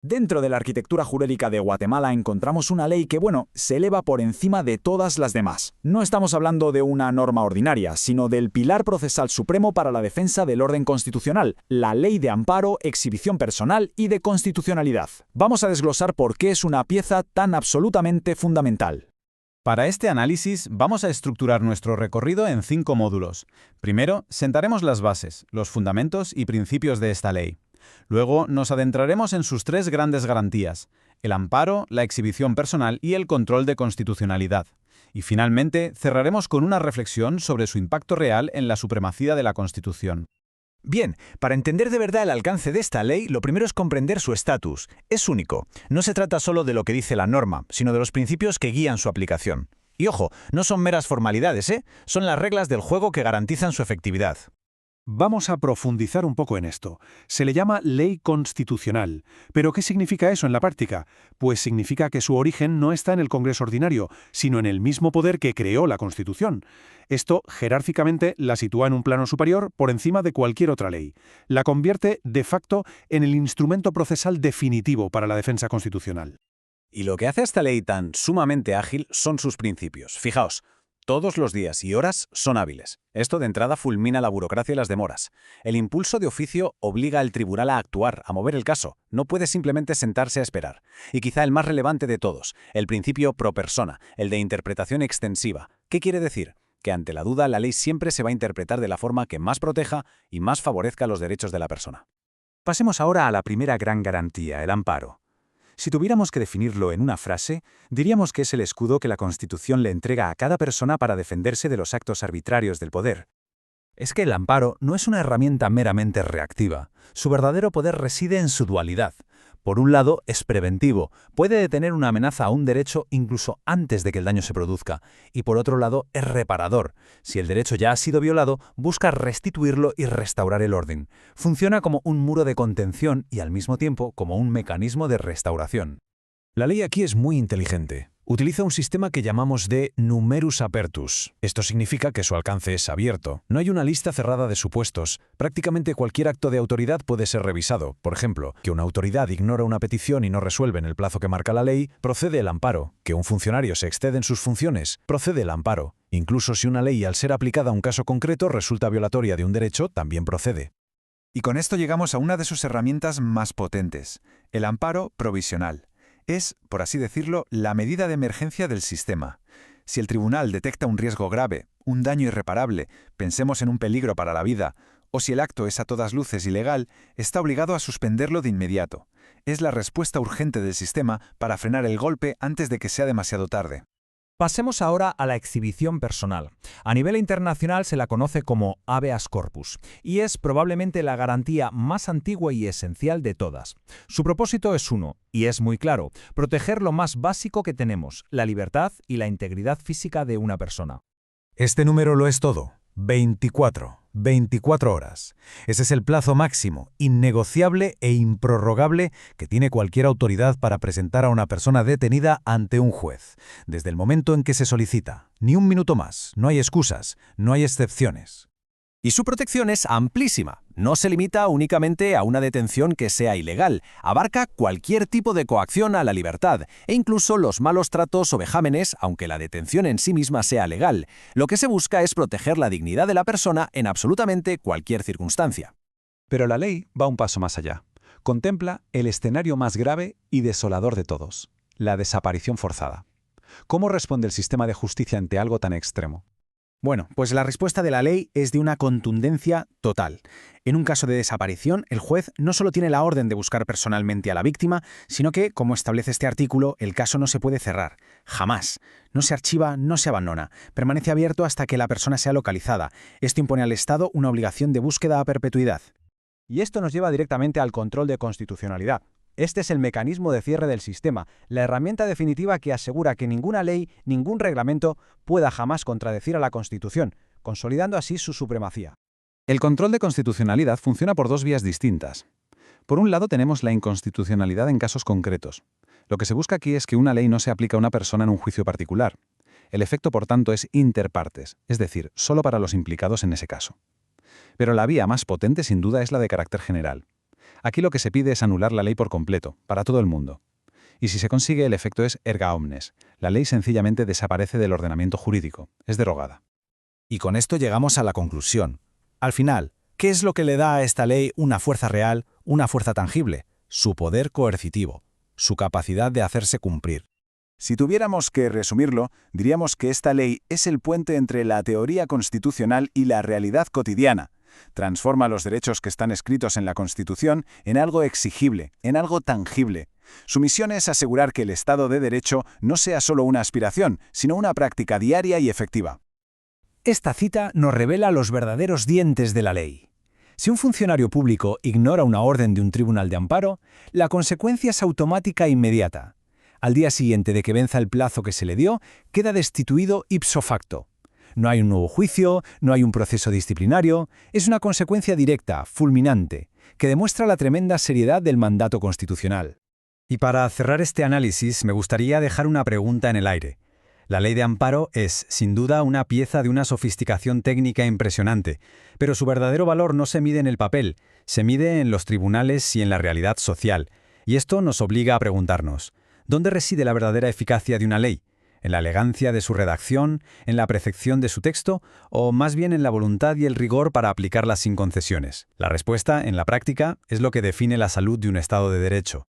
Dentro de la arquitectura jurídica de Guatemala encontramos una ley que, se eleva por encima de todas las demás. No estamos hablando de una norma ordinaria, sino del pilar procesal supremo para la defensa del orden constitucional, la Ley de Amparo, Exhibición Personal y de Constitucionalidad. Vamos a desglosar por qué es una pieza tan absolutamente fundamental. Para este análisis vamos a estructurar nuestro recorrido en 5 módulos. Primero, sentaremos las bases, los fundamentos y principios de esta ley. Luego nos adentraremos en sus 3 grandes garantías: el amparo, la exhibición personal y el control de constitucionalidad. Y finalmente cerraremos con una reflexión sobre su impacto real en la supremacía de la Constitución. Bien, para entender de verdad el alcance de esta ley, lo primero es comprender su estatus. Es único. No se trata solo de lo que dice la norma, sino de los principios que guían su aplicación. Y ojo, no son meras formalidades, son las reglas del juego que garantizan su efectividad. Vamos a profundizar un poco en esto. Se le llama ley constitucional. ¿Pero qué significa eso en la práctica? Pues significa que su origen no está en el Congreso ordinario, sino en el mismo poder que creó la Constitución. Esto, jerárquicamente, la sitúa en un plano superior por encima de cualquier otra ley. La convierte, de facto, en el instrumento procesal definitivo para la defensa constitucional. Y lo que hace a esta ley tan sumamente ágil son sus principios. Fijaos. Todos los días y horas son hábiles. Esto de entrada fulmina la burocracia y las demoras. El impulso de oficio obliga al tribunal a actuar, a mover el caso. No puede simplemente sentarse a esperar. Y quizá el más relevante de todos, el principio pro persona, el de interpretación extensiva. ¿Qué quiere decir? Que ante la duda la ley siempre se va a interpretar de la forma que más proteja y más favorezca los derechos de la persona. Pasemos ahora a la primera gran garantía, el amparo. Si tuviéramos que definirlo en una frase, diríamos que es el escudo que la Constitución le entrega a cada persona para defenderse de los actos arbitrarios del poder. Es que el amparo no es una herramienta meramente reactiva. Su verdadero poder reside en su dualidad. Por un lado, es preventivo, puede detener una amenaza a un derecho incluso antes de que el daño se produzca, y por otro lado, es reparador. Si el derecho ya ha sido violado, busca restituirlo y restaurar el orden. Funciona como un muro de contención y al mismo tiempo como un mecanismo de restauración. La ley aquí es muy inteligente. Utiliza un sistema que llamamos de numerus apertus. Esto significa que su alcance es abierto. No hay una lista cerrada de supuestos. Prácticamente cualquier acto de autoridad puede ser revisado. Por ejemplo, que una autoridad ignora una petición y no resuelve en el plazo que marca la ley, procede el amparo. Que un funcionario se excede en sus funciones, procede el amparo. Incluso si una ley, al ser aplicada a un caso concreto, resulta violatoria de un derecho, también procede. Y con esto llegamos a una de sus herramientas más potentes, el amparo provisional. Es, por así decirlo, la medida de emergencia del sistema. Si el tribunal detecta un riesgo grave, un daño irreparable, pensemos en un peligro para la vida, o si el acto es a todas luces ilegal, está obligado a suspenderlo de inmediato. Es la respuesta urgente del sistema para frenar el golpe antes de que sea demasiado tarde. Pasemos ahora a la exhibición personal. A nivel internacional se la conoce como habeas corpus y es probablemente la garantía más antigua y esencial de todas. Su propósito es uno, y es muy claro: proteger lo más básico que tenemos, la libertad y la integridad física de una persona. Este número lo es todo. 24 horas. Ese es el plazo máximo, innegociable e improrrogable que tiene cualquier autoridad para presentar a una persona detenida ante un juez, desde el momento en que se solicita. Ni un minuto más, no hay excusas, no hay excepciones. Y su protección es amplísima. No se limita únicamente a una detención que sea ilegal. Abarca cualquier tipo de coacción a la libertad e incluso los malos tratos o vejámenes, aunque la detención en sí misma sea legal. Lo que se busca es proteger la dignidad de la persona en absolutamente cualquier circunstancia. Pero la ley va un paso más allá. Contempla el escenario más grave y desolador de todos: la desaparición forzada. ¿Cómo responde el sistema de justicia ante algo tan extremo? Bueno, pues la respuesta de la ley es de una contundencia total. En un caso de desaparición, el juez no solo tiene la orden de buscar personalmente a la víctima, sino que, como establece este artículo, el caso no se puede cerrar. Jamás. No se archiva, no se abandona. Permanece abierto hasta que la persona sea localizada. Esto impone al Estado una obligación de búsqueda a perpetuidad. Y esto nos lleva directamente al control de constitucionalidad. Este es el mecanismo de cierre del sistema, la herramienta definitiva que asegura que ninguna ley, ningún reglamento pueda jamás contradecir a la Constitución, consolidando así su supremacía. El control de constitucionalidad funciona por 2 vías distintas. Por un lado tenemos la inconstitucionalidad en casos concretos. Lo que se busca aquí es que una ley no se aplica a una persona en un juicio particular. El efecto, por tanto, es inter partes, es decir, solo para los implicados en ese caso. Pero la vía más potente, sin duda, es la de carácter general. Aquí lo que se pide es anular la ley por completo, para todo el mundo. Y si se consigue, el efecto es erga omnes. La ley sencillamente desaparece del ordenamiento jurídico, es derogada. Y con esto llegamos a la conclusión. Al final, ¿qué es lo que le da a esta ley una fuerza real, una fuerza tangible? Su poder coercitivo, su capacidad de hacerse cumplir. Si tuviéramos que resumirlo, diríamos que esta ley es el puente entre la teoría constitucional y la realidad cotidiana. Transforma los derechos que están escritos en la Constitución en algo exigible, en algo tangible. Su misión es asegurar que el Estado de Derecho no sea solo una aspiración, sino una práctica diaria y efectiva. Esta cita nos revela los verdaderos dientes de la ley. Si un funcionario público ignora una orden de un tribunal de amparo, la consecuencia es automática e inmediata. Al día siguiente de que venza el plazo que se le dio, queda destituido ipso facto. No hay un nuevo juicio, no hay un proceso disciplinario, es una consecuencia directa, fulminante, que demuestra la tremenda seriedad del mandato constitucional. Y para cerrar este análisis, me gustaría dejar una pregunta en el aire. La ley de amparo es, sin duda, una pieza de una sofisticación técnica impresionante, pero su verdadero valor no se mide en el papel, se mide en los tribunales y en la realidad social. Y esto nos obliga a preguntarnos, ¿dónde reside la verdadera eficacia de una ley? ¿En la elegancia de su redacción, en la perfección de su texto, o más bien en la voluntad y el rigor para aplicarla sin concesiones? La respuesta, en la práctica, es lo que define la salud de un Estado de Derecho.